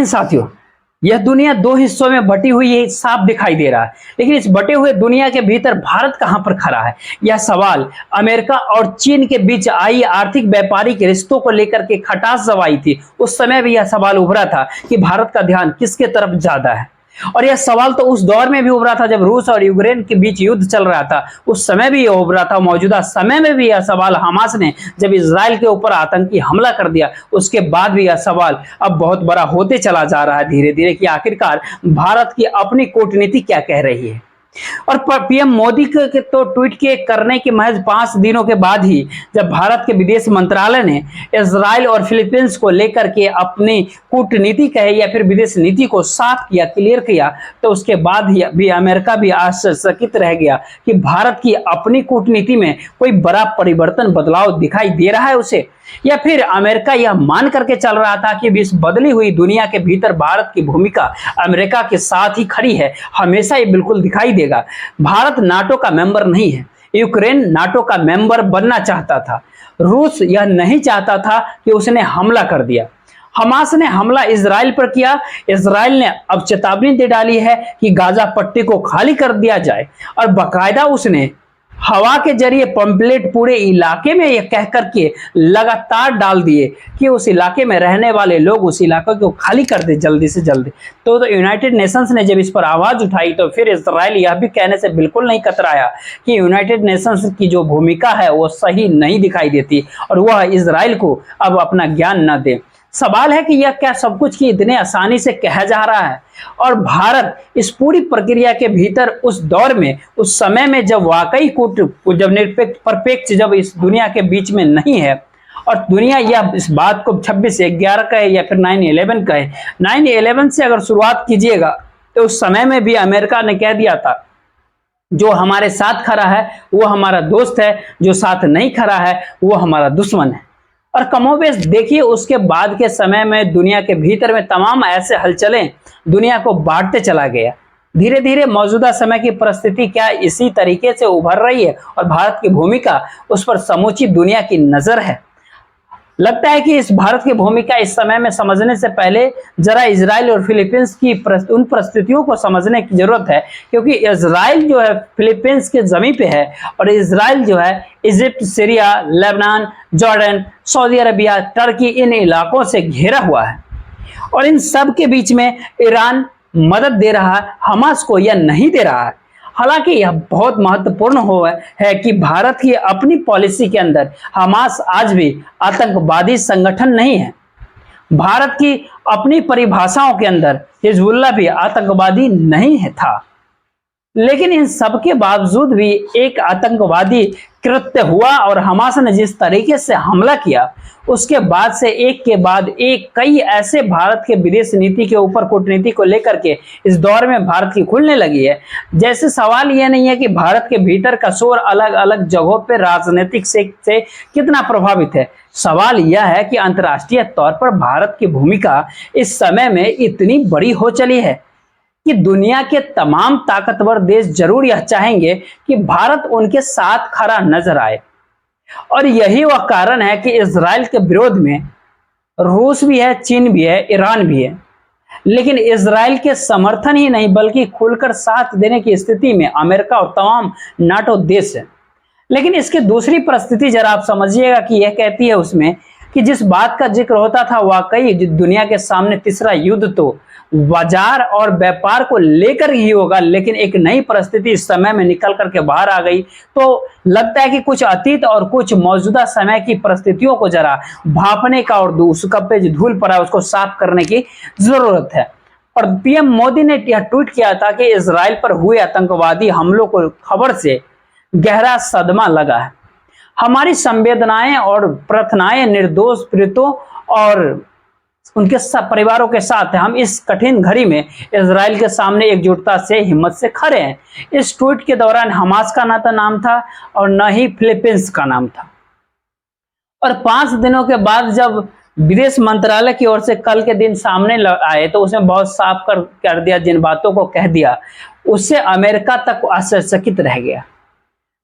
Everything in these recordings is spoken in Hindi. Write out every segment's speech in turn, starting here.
लेकिन साथियों, यह दुनिया दो हिस्सों में बटी हुई है, साफ दिखाई दे रहा है। लेकिन इस बटे हुए दुनिया के भीतर भारत कहां पर खड़ा है? यह सवाल अमेरिका और चीन के बीच आई आर्थिक व्यापारिक रिश्तों को लेकर के खटास जब आई थी, उस समय भी यह सवाल उभरा था कि भारत का ध्यान किसके तरफ ज्यादा है। और यह सवाल तो उस दौर में भी उभरा था जब रूस और यूक्रेन के बीच युद्ध चल रहा था, उस समय भी यह उभरा था। मौजूदा समय में भी यह सवाल हमास ने जब इजराइल के ऊपर आतंकी हमला कर दिया, उसके बाद भी यह सवाल अब बहुत बड़ा होते चला जा रहा है धीरे धीरे कि आखिरकार भारत की अपनी कूटनीति क्या कह रही है। और पीएम मोदी के तो ट्वीट के करने के महज 5 दिनों के बाद ही जब भारत के विदेश मंत्रालय ने इजराइल और फिलीपींस को लेकर के अपनी कूटनीति कहे या फिर विदेश नीति को साफ किया, क्लियर किया, तो उसके बाद ही भी अमेरिका भी आश्चर्यचकित रह गया कि भारत की अपनी कूटनीति में कोई बड़ा परिवर्तन, बदलाव दिखाई दे रहा है उसे, या फिर अमेरिका यह मान करके चल रहा था कि इस बदली हुई दुनिया के भीतर भारत की भूमिका अमेरिका के साथ ही खड़ी है, हमेशा ये बिल्कुल दिखाई देगा। भारत नाटो का मेंबर नहीं है, यूक्रेन नाटो का मेंबर बनना चाहता था, रूस यह नहीं चाहता था कि उसने हमला कर दिया। हमास ने हमला इजराइल पर किया, इजराइल ने अब चेतावनी दे डाली है कि गाजा पट्टी को खाली कर दिया जाए, और बाकायदा उसने हवा के जरिए पंपलेट पूरे इलाके में यह कह करके लगातार डाल दिए कि उस इलाके में रहने वाले लोग उस इलाके को खाली कर दे जल्दी से जल्दी। तो यूनाइटेड नेशंस ने जब इस पर आवाज उठाई तो फिर इजराइल यह भी कहने से बिल्कुल नहीं कतराया कि यूनाइटेड नेशंस की जो भूमिका है वो सही नहीं दिखाई देती और वह इजराइल को अब अपना ज्ञान न दे। सवाल है कि यह क्या सब कुछ की इतने आसानी से कहा जा रहा है, और भारत इस पूरी प्रक्रिया के भीतर उस दौर में, उस समय में जब वाकई जब निरपेक्ष परपेक्ष जब इस दुनिया के बीच में नहीं है, और दुनिया यह इस बात को 26/11 कहे या फिर 9/11 कहे, 9/11 से अगर शुरुआत कीजिएगा तो उस समय में भी अमेरिका ने कह दिया था जो हमारे साथ खड़ा है वो हमारा दोस्त है, जो साथ नहीं खड़ा है वो हमारा दुश्मन है। और कमोबेश देखिए उसके बाद के समय में दुनिया के भीतर में तमाम ऐसे हलचलें दुनिया को बांटते चला गया। धीरे धीरे मौजूदा समय की परिस्थिति क्या इसी तरीके से उभर रही है और भारत की भूमिका उस पर समूची दुनिया की नजर है। लगता है कि इस भारत की भूमिका इस समय में समझने से पहले जरा इजराइल और फिलीपींस की उन परिस्थितियों को समझने की जरूरत है, क्योंकि इजराइल जो है फिलीपींस के जमीन पे है और इजराइल जो है Egypt, Syria, Lebanon, Jordan, Saudi Arabia, Turkey इन इलाकों से घेरा हुआ है, और इन सब के बीच में ईरान मदद दे रहा है हमास को या नहीं दे रहा है। हालांकि यह बहुत महत्वपूर्ण है कि भारत की अपनी पॉलिसी के अंदर हमास आज भी आतंकवादी संगठन नहीं है। भारत की अपनी परिभाषाओं के अंदर हिजबुल्लाह भी आतंकवादी नहीं है था, लेकिन इन सब के बावजूद भी एक आतंकवादी कृत्य हुआ और हमास ने जिस तरीके से हमला किया उसके बाद से एक के बाद एक कई ऐसे भारत के विदेश नीति के ऊपर कूटनीति को लेकर के इस दौर में भारत की खुलने लगी है। जैसे सवाल यह नहीं है कि भारत के भीतर का शोर अलग अलग जगहों पर राजनीतिक से कितना प्रभावित है, सवाल यह है कि अंतर्राष्ट्रीय तौर पर भारत की भूमिका इस समय में इतनी बड़ी हो चली है कि दुनिया के तमाम ताकतवर देश जरूर यह चाहेंगे कि भारत उनके साथ खड़ा नजर आए, और यही वह कारण है कि इजराइल के विरोध में रूस भी है, चीन भी है, ईरान भी है, लेकिन इजराइल के समर्थन ही नहीं बल्कि खुलकर साथ देने की स्थिति में अमेरिका और तमाम नाटो देश है। लेकिन इसकी दूसरी परिस्थिति जरा आप समझिएगा कि यह कहती है उसमें कि जिस बात का जिक्र होता था वाकई दुनिया के सामने तीसरा युद्ध तो बाजार और व्यापार को लेकर ही होगा, लेकिन एक नई परिस्थिति इस समय में निकल करके बाहर आ गई। तो लगता है कि कुछ अतीत और कुछ मौजूदा समय की परिस्थितियों को जरा भापने का और उस कप पे जो धूल पड़ा उसको साफ करने की जरूरत है। और पीएम मोदी ने यह ट्वीट किया था कि इजराइल पर हुए आतंकवादी हमलों को खबर से गहरा सदमा लगा है। हमारी संवेदनाएं और प्रार्थनाएं निर्दोष पीड़ितों और उनके सब परिवारों के साथ है। हम इस कठिन घड़ी में इजराइल के सामने एकजुटता से हिम्मत से खड़े हैं। इस ट्वीट के दौरान हमास का ना तो नाम था और न ही फिलीपींस का नाम था। और 5 दिनों के बाद जब विदेश मंत्रालय की ओर से कल के दिन सामने आए तो उसने बहुत साफ कर दिया, जिन बातों को कह दिया उससे अमेरिका तक आश्चर्यचकित रह गया।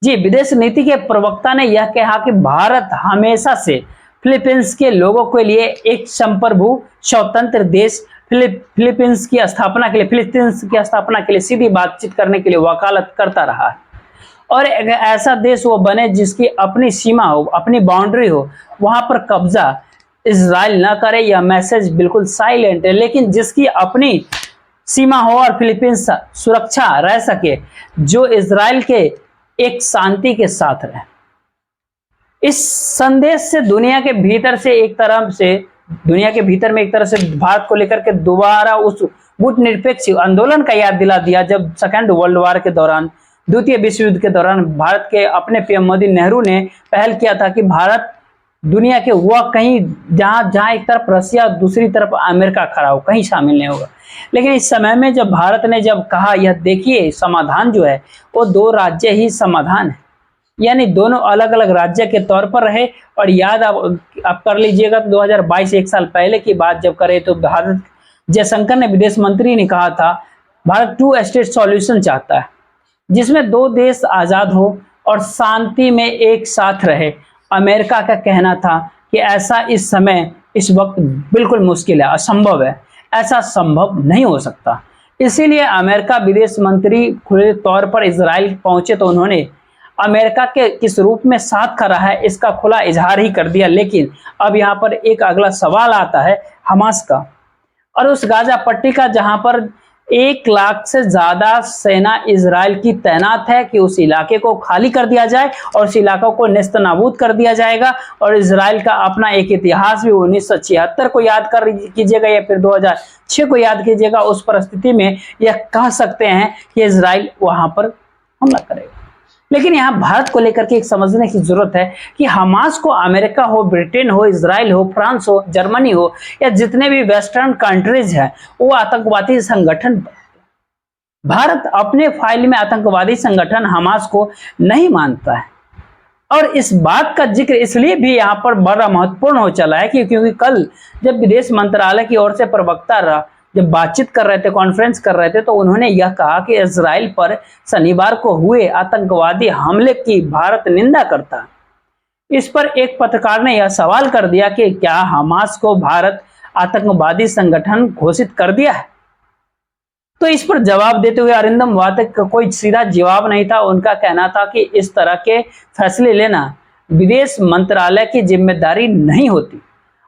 जी, विदेश नीति के प्रवक्ता ने यह कहा कि भारत हमेशा से फिलीपींस के लोगों के लिए एक संप्रभु स्वतंत्र देश फिलीपींस की स्थापना के लिए सीधी बातचीत करने के लिए वकालत करता रहा है। और एक ऐसा देश वो बने जिसकी अपनी सीमा हो, अपनी बाउंड्री हो, वहां पर कब्जा इजराइल ना करे। यह मैसेज बिल्कुल साइलेंट है, लेकिन जिसकी अपनी सीमा हो और फिलीपींस सुरक्षा रह सके, जो इजराइल के एक शांति के साथ रहे। इस संदेश से दुनिया के भीतर में एक तरह से भारत को लेकर के दोबारा उस गुटनिरपेक्ष आंदोलन का याद दिला दिया, जब सेकेंड वर्ल्ड वॉर के दौरान, द्वितीय विश्व युद्ध के दौरान भारत के अपने पीएम मोदी नेहरू ने पहल किया था कि भारत दुनिया के वह कहीं जहां एक तरफ रसिया दूसरी तरफ अमेरिका खड़ा हो, कहीं शामिल नहीं होगा। लेकिन इस समय में जब भारत ने जब कहा, यह देखिए समाधान जो है वो दो राज्य ही समाधान है, यानी दोनों अलग अलग राज्य के तौर पर रहे। और याद आप कर लीजिएगा 2022 एक साल पहले की बात जब करे तो भारत जयशंकर ने विदेश मंत्री ने कहा था भारत 2 स्टेट सॉल्यूशन चाहता है, जिसमें दो देश आजाद हो और शांति में एक साथ रहे। अमेरिका का कहना था कि ऐसा इस समय इस वक्त बिल्कुल मुश्किल है, असंभव है, ऐसा संभव नहीं हो सकता। इसीलिए अमेरिका विदेश मंत्री खुले तौर पर इजराइल पहुंचे तो उन्होंने अमेरिका के किस रूप में साथ खड़ा है इसका खुला इजहार ही कर दिया। लेकिन अब यहाँ पर एक अगला सवाल आता है हमास का और उस गाजा पट्टी का, जहां पर 1 लाख से ज्यादा सेना इजराइल की तैनात है कि उस इलाके को खाली कर दिया जाए और उस इलाकों को नेस्तनाबूद कर दिया जाएगा। और इजराइल का अपना एक इतिहास भी 1976 को याद कर कीजिएगा या फिर 2006 को याद कीजिएगा, उस परिस्थिति में यह कह सकते हैं कि इजराइल वहां पर हमला करेगा। लेकिन यहाँ भारत को लेकर के एक समझने की जरूरत है कि हमास को अमेरिका हो, ब्रिटेन हो, इजराइल हो, फ्रांस हो, जर्मनी हो या जितने भी वेस्टर्न कंट्रीज हैं वो आतंकवादी संगठन। भारत अपने फाइल में आतंकवादी संगठन हमास को नहीं मानता है। और इस बात का जिक्र इसलिए भी यहाँ पर बड़ा महत्वपूर्ण हो चला है क्योंकि कल जब विदेश मंत्रालय की ओर से प्रवक्ता रहा, जब बातचीत कर रहे थे, कॉन्फ्रेंस कर रहे थे, तो उन्होंने यह कहा कि इजराइल पर शनिवार को हुए आतंकवादी हमले की भारत निंदा करता। इस पर एक पत्रकार ने यह सवाल कर दिया कि क्या हमास को भारत आतंकवादी संगठन घोषित कर दिया है? तो इस पर जवाब देते हुए अरिंदम वातक का कोई सीधा जवाब नहीं था। उनका कहना था कि इस तरह के फैसले लेना विदेश मंत्रालय की जिम्मेदारी नहीं होती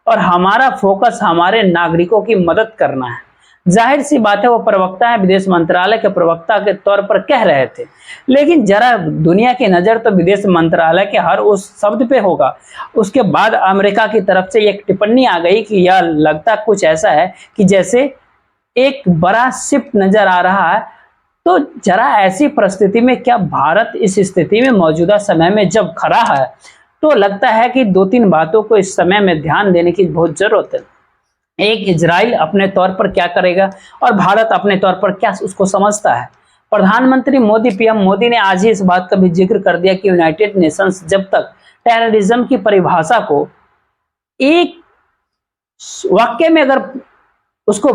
और हमारा फोकस हमारे नागरिकों की मदद करना है। जाहिर सी बात है वो प्रवक्ता है, विदेश मंत्रालय के प्रवक्ता के तौर पर कह रहे थे, लेकिन जरा दुनिया की नजर तो विदेश मंत्रालय के हर उस शब्द पे होगा। उसके बाद अमेरिका की तरफ से एक टिप्पणी आ गई कि यह लगता कुछ ऐसा है कि जैसे एक बड़ा शिप नजर आ रहा है। तो जरा ऐसी परिस्थिति में क्या भारत इस स्थिति में मौजूदा समय में जब खड़ा है तो लगता है कि 2-3 बातों को इस समय में ध्यान देने की बहुत जरूरत है। एक, इजराइल अपने तौर पर क्या करेगा और भारत अपने तौर पर क्या उसको समझता है। प्रधानमंत्री मोदी, पीएम मोदी ने आज ही इस बात का भी जिक्र कर दिया कि यूनाइटेड नेशंस जब तक टेररिज्म की परिभाषा को एक वाक्य में अगर उसको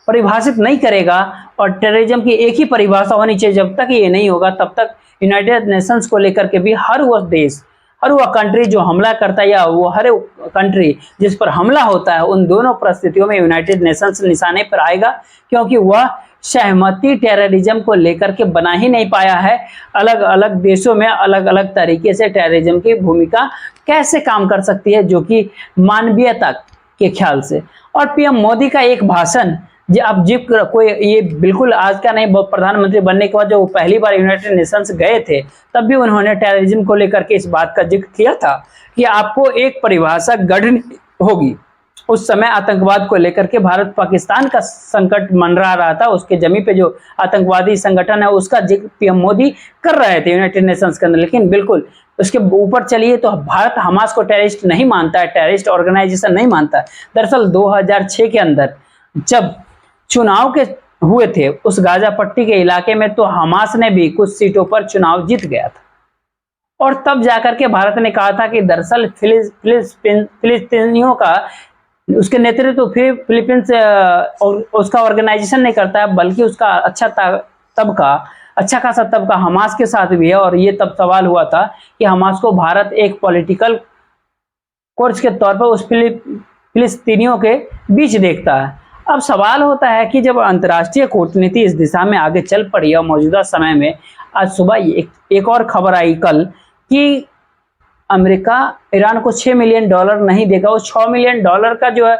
परिभाषित नहीं करेगा और टेररिज्म की एक ही परिभाषा होनी चाहिए, जब तक ये नहीं होगा तब तक यूनाइटेड नेशंस को लेकर के भी हर वह देश, हर वह कंट्री जो हमला करता है या वो हर कंट्री जिस पर हमला होता है, उन दोनों परिस्थितियों में यूनाइटेड नेशंस निशाने पर आएगा, क्योंकि वह सहमति टेररिज्म को लेकर के बना ही नहीं पाया है। अलग अलग देशों में अलग अलग तरीके से टेररिज्म की भूमिका कैसे काम कर सकती है, जो कि मानवीयता के ख्याल से। और पीएम मोदी का एक भाषण, अब जिक्र कोई ये बिल्कुल आज का नहीं, प्रधानमंत्री बनने के बाद जब वो पहली बार यूनाइटेड नेशंस गए थे तब भी उन्होंने टेररिज्म को लेकर के इस बात का जिक्र किया था कि आपको एक परिभाषा गढ़नी होगी। उस समय आतंकवाद को लेकर के भारत पाकिस्तान का संकट मंडरा रहा था, उसके जमीन पे जो आतंकवादी संगठन है उसका जिक्र पीएम मोदी कर रहे थे यूनाइटेड नेशंस के अंदर। लेकिन बिल्कुल उसके ऊपर चलिए तो भारत हमास को टेररिस्ट नहीं मानता है, टेररिस्ट ऑर्गेनाइजेशन नहीं मानता है। दरअसल 2006 के अंदर जब चुनाव के हुए थे उस गाजा पट्टी के इलाके में, तो हमास ने भी कुछ सीटों पर चुनाव जीत गया था। और तब जाकर के भारत ने कहा था कि दरअसल फिलिस्तीनियों का उसके नेतृत्व फिलीपींस उसका ऑर्गेनाइजेशन नहीं करता है, बल्कि उसका अच्छा खासा तबका हमास के साथ भी है। और ये तब सवाल हुआ था कि हमास को भारत एक पॉलिटिकल कोर्स के तौर पर उस फिलिस्तीनियों के बीच देखता है। अब सवाल होता है कि जब अंतर्राष्ट्रीय कूटनीति इस दिशा में आगे चल पड़ी और मौजूदा समय में आज सुबह एक और खबर आई कल कि अमेरिका ईरान को $6 मिलियन नहीं देगा। वो $6 मिलियन का जो है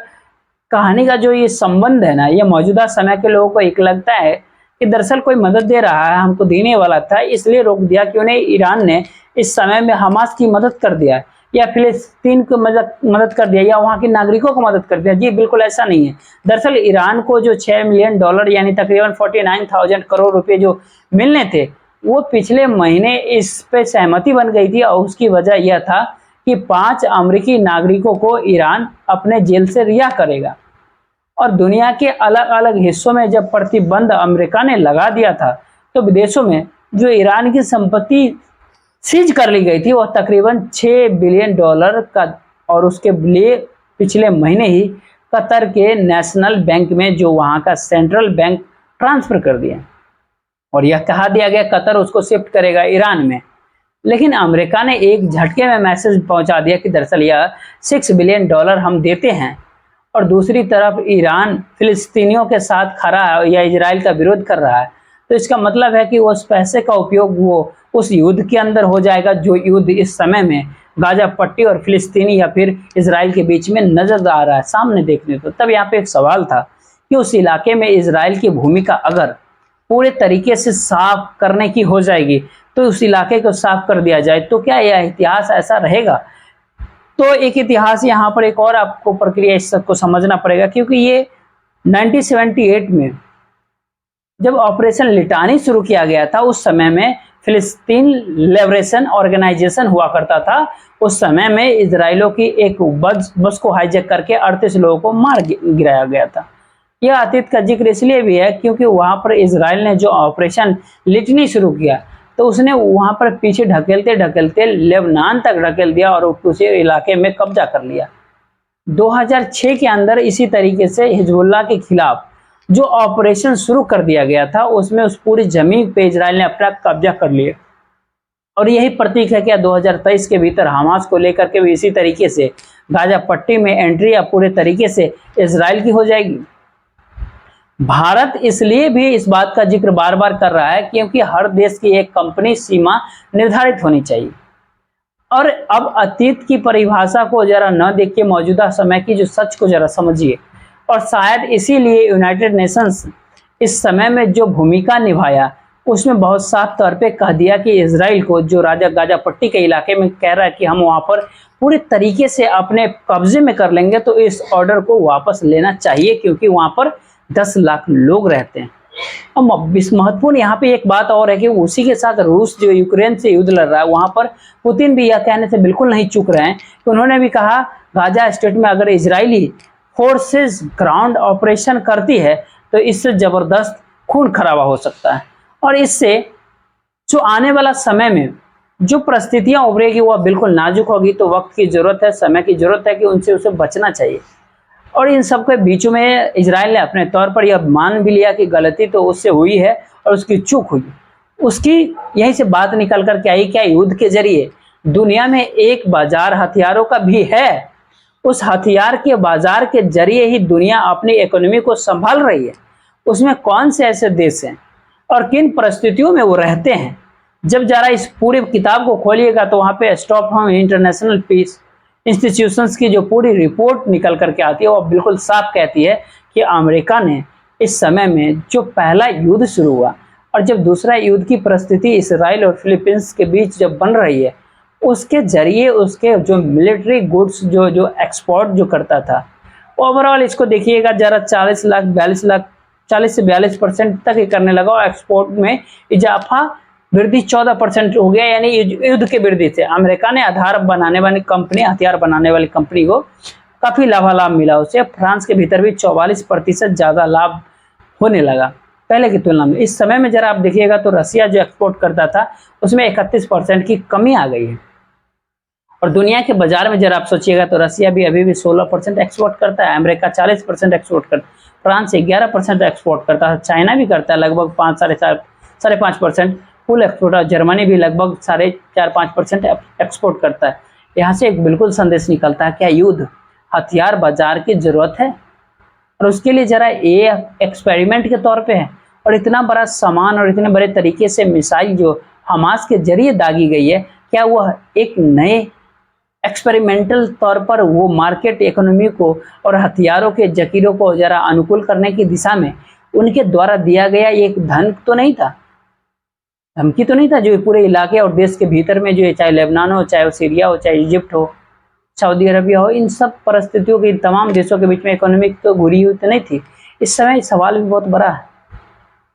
कहानी का जो ये संबंध है ना, ये मौजूदा समय के लोगों को एक लगता है कि दरअसल कोई मदद दे रहा है, हमको देने वाला था इसलिए रोक दिया कि उन्हें ईरान ने इस समय में हमास की मदद कर दिया या फिलिस्तीन को मदद कर दिया या वहां के नागरिकों को मदद कर दिया। जी बिल्कुल ऐसा नहीं है। दरअसल ईरान को जो $6 मिलियन यानी तकरीबन 49,000 करोड़ रुपए जो मिलने थे, वो पिछले महीने इस पे सहमति बन गई थी और उसकी वजह यह था कि 5 अमेरिकी नागरिकों को ईरान अपने जेल से रिहा करेगा। और दुनिया के अलग अलग हिस्सों में जब प्रतिबंध अमेरिका ने लगा दिया था तो विदेशों में जो ईरान की संपत्ति सीज कर ली गई थी वो तकरीबन $6 बिलियन का, और उसके लिए पिछले महीने ही कतर के नेशनल बैंक में जो वहां का सेंट्रल बैंक ट्रांसफर कर दिया और यह कहा दिया गया कतर उसको शिफ्ट करेगा ईरान में। लेकिन अमेरिका ने एक झटके में मैसेज पहुंचा दिया कि दरअसल यह $6 बिलियन हम देते हैं, और दूसरी तरफ ईरान फिलिस्तीनियों के साथ खड़ा है या इजराइल का विरोध कर रहा है। तो इसका मतलब है कि उस पैसे का उपयोग वो उस युद्ध के अंदर हो जाएगा जो युद्ध इस समय में गाजा पट्टी और फिलिस्तीनी या फिर इजराइल के बीच में नजर आ रहा है सामने देखने को। तब यहाँ पे एक सवाल था कि उस इलाके में इजराइल की भूमिका अगर पूरे तरीके से साफ करने की हो जाएगी तो उस इलाके को साफ कर दिया जाए तो क्या यह इतिहास ऐसा रहेगा? तो एक इतिहास यहाँ पर एक और आपको प्रक्रिया इस सबको समझना पड़ेगा, क्योंकि ये 1978 में जब ऑपरेशन लिटानी शुरू किया गया था उस समय में फिलिस्तीन लिबरेशन ऑर्गेनाइजेशन हुआ करता था। उस समय में इजराइलों की एक बस को हाईजैक करके 38 लोगों को मार गिराया गया था। यह अतीत का जिक्र इसलिए भी है क्योंकि वहां पर इजराइल ने जो ऑपरेशन लिटनी शुरू किया तो उसने वहां पर पीछे ढकेलते ढकेलते लेबनान तक ढकेल दिया और उसी इलाके में कब्जा कर लिया। 2006 के अंदर इसी तरीके से हिजबुल्लाह के खिलाफ जो ऑपरेशन शुरू कर दिया गया था उसमें उस पूरी जमीन पे इजराइल ने अपना कब्जा कर लिया, और यही प्रतीक है कि 2023 के भीतर हमास को लेकर के भी इसी तरीके से गाजा पट्टी में एंट्री या पूरे तरीके से इजराइल की हो जाएगी। भारत इसलिए भी इस बात का जिक्र बार बार कर रहा है क्योंकि हर देश की एक कंपनी सीमा निर्धारित होनी चाहिए। और अब अतीत की परिभाषा को जरा न देख के मौजूदा समय की जो सच को जरा समझिए, और शायद इसीलिए यूनाइटेड नेशंस इस समय में जो भूमिका निभाया उसमें बहुत साफ तौर पे कह दिया कि इजराइल को जो राजा गाजा पट्टी के इलाके में कह रहा है कि हम वहां पर पूरे तरीके से अपने कब्जे में कर लेंगे, तो इस ऑर्डर को वापस लेना चाहिए क्योंकि वहां पर 10 लाख लोग रहते हैं। और महत्वपूर्ण यहाँ पे एक बात और है कि उसी के साथ रूस जो यूक्रेन से युद्ध लड़ रहा है वहां पर पुतिन भी यह कहने से बिल्कुल नहीं चूक रहे हैं कि उन्होंने भी कहा गाजा स्ट्रिप में अगर इजरायली फोर्सेस ग्राउंड ऑपरेशन करती है तो इससे जबरदस्त खून खराबा हो सकता है, और इससे जो आने वाला समय में जो परिस्थितियां उभरेगी वह बिल्कुल नाजुक होगी। तो वक्त की जरूरत है, समय की जरूरत है कि उनसे उसे बचना चाहिए। और इन सब के बीच में इजराइल ने अपने तौर पर यह मान भी लिया कि गलती तो उससे हुई है और उसकी चूक हुई। उसकी यहीं से बात निकल कर के आई क्या युद्ध के जरिए दुनिया में एक बाजार हथियारों का भी है, उस हथियार के बाजार के जरिए ही दुनिया अपनी इकोनॉमी को संभाल रही है। उसमें कौन से ऐसे देश हैं और किन परिस्थितियों में वो रहते हैं। जब जरा इस पूरी किताब को खोलिएगा तो वहाँ पे स्टॉकहोम इंटरनेशनल पीस इंस्टीट्यूशंस की जो पूरी रिपोर्ट निकल करके आती है वो बिल्कुल साफ कहती है कि अमेरिका ने इस समय में जो पहला युद्ध शुरू हुआ और जब दूसरा युद्ध की परिस्थिति इसराइल और फिलीपींस के बीच जब बन रही है उसके जरिए उसके जो मिलिट्री गुड्स जो एक्सपोर्ट जो करता था ओवरऑल इसको देखिएगा जरा 40 से 42% तक ही करने लगा और एक्सपोर्ट में इजाफा वृद्धि 14% हो गया, यानी युद्ध के वृद्धि से अमेरिका ने आधार बनाने वाली कंपनी हथियार बनाने वाली कंपनी को काफी लाभालाभ मिला। उसे फ्रांस के भीतर भी 44% ज्यादा लाभ होने लगा पहले की तुलना में। इस समय में जरा आप देखिएगा तो रसिया जो एक्सपोर्ट करता था उसमें 31% की कमी आ गई है, और दुनिया के बाजार में जरा आप सोचिएगा तो रसिया भी अभी भी 16% एक्सपोर्ट करता है, अमेरिका 40% एक्सपोर्ट करता है, फ्रांस 11% एक्सपोर्ट करता है, चाइना भी करता है लगभग 5.5% फुल एक्सपोर्ट, और जर्मनी भी लगभग 4.5% एक्सपोर्ट करता है। यहाँ से एक बिल्कुल संदेश निकलता है क्या युद्ध हथियार बाजार की जरूरत है? और उसके लिए जरा ये एक्सपेरिमेंट के तौर पे है। और इतना बड़ा सामान और इतने बड़े तरीके से मिसाइल जो हमास के जरिए दागी गई है, क्या वह एक नए एक्सपेरिमेंटल तौर पर वो मार्केट इकोनॉमी को और हथियारों के जकीरों को जरा अनुकूल करने की दिशा में उनके द्वारा दिया गया एक धन तो नहीं था, धमकी तो नहीं था, जो पूरे इलाके और देश के भीतर में जो चाहे लेबनान हो, चाहे वो सीरिया हो, चाहे इजिप्ट हो, सऊदी अरबिया हो, इन सब परिस्थितियों के तमाम देशों के बीच में इकोनॉमिक तो घुरी हुई तो नहीं थी। इस समय सवाल भी बहुत बड़ा है।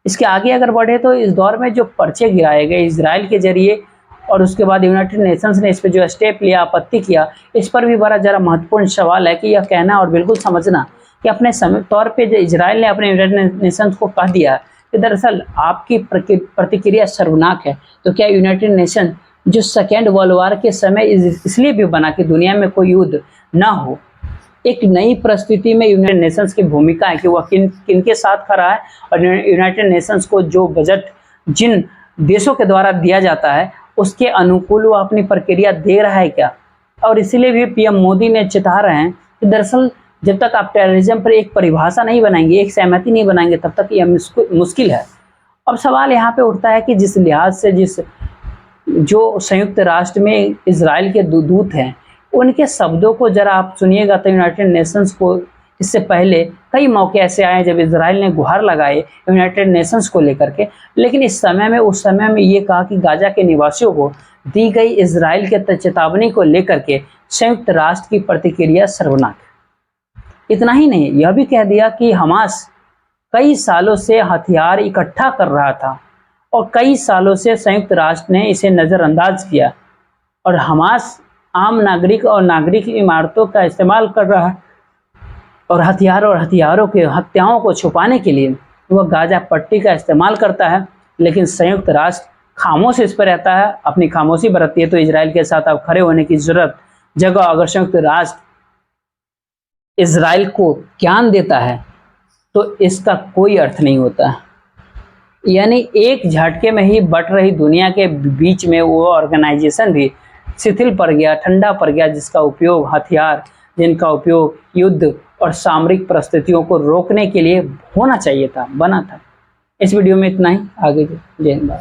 इसके आगे अगर बढ़े तो इस दौर में जो पर्चे गिराए गए इजराइल के जरिए और उसके बाद यूनाइटेड नेशंस ने इस पर जो स्टेप लिया, आपत्ति किया, इस पर भी बड़ा जरा महत्वपूर्ण सवाल है कि यह कहना और बिल्कुल समझना कि अपने समय तौर पे जो इजराइल ने अपने यूनाइटेड नेशंस को कह दिया कि दरअसल आपकी प्रतिक्रिया शर्मनाक है, तो क्या यूनाइटेड नेशन जो सेकेंड वर्ल्ड वॉर के समय इसलिए भी बना कि दुनिया में कोई युद्ध ना हो, एक नई परिस्थिति में यूनाइटेड नेशंस की भूमिका है कि वह किन के साथ खड़ा है और यूनाइटेड नेशंस को जो बजट जिन देशों के द्वारा दिया जाता है उसके अनुकूल वो अपनी प्रक्रिया दे रहा है क्या। और इसीलिए भी पीएम मोदी ने चेता रहे हैं कि दरअसल जब तक आप टेररिज्म पर एक परिभाषा नहीं बनाएंगे, एक सहमति नहीं बनाएंगे, तब तक यह मुश्किल है। अब सवाल यहाँ पे उठता है कि जिस लिहाज से जो संयुक्त राष्ट्र में इजराइल के दूत हैं उनके शब्दों को जरा आप सुनिएगा तो यूनाइटेड नेशंस को इससे पहले कई मौके ऐसे आए जब इजराइल ने गुहार लगाए यूनाइटेड नेशंस को लेकर के, लेकिन उस समय में ये कहा कि गाजा के निवासियों को दी गई इजराइल के चेतावनी को लेकर के संयुक्त राष्ट्र की प्रतिक्रिया शर्मनाक। इतना ही नहीं, यह भी कह दिया कि हमास कई सालों से हथियार इकट्ठा कर रहा था और कई सालों से संयुक्त राष्ट्र ने इसे नज़रअंदाज किया और हमास आम नागरिक और नागरिक इमारतों का इस्तेमाल कर रहा है और हथियारों के हत्याओं को छुपाने के लिए वह गाजा पट्टी का इस्तेमाल करता है। लेकिन संयुक्त राष्ट्र खामोश इस पर रहता है, अपनी खामोशी बरतती है। तो इजराइल के साथ अब खड़े होने की जगह अगर संयुक्त राष्ट्र इजराइल को ज्ञान देता है तो इसका कोई अर्थ नहीं होता। यानी एक झटके में ही बट रही दुनिया के बीच में वो ऑर्गेनाइजेशन भी शिथिल पड़ गया, ठंडा पड़ गया, जिसका उपयोग हथियार, जिनका उपयोग युद्ध और सामरिक परिस्थितियों को रोकने के लिए होना चाहिए था, बना था। इस वीडियो में इतना ही, आगे जय हिंद।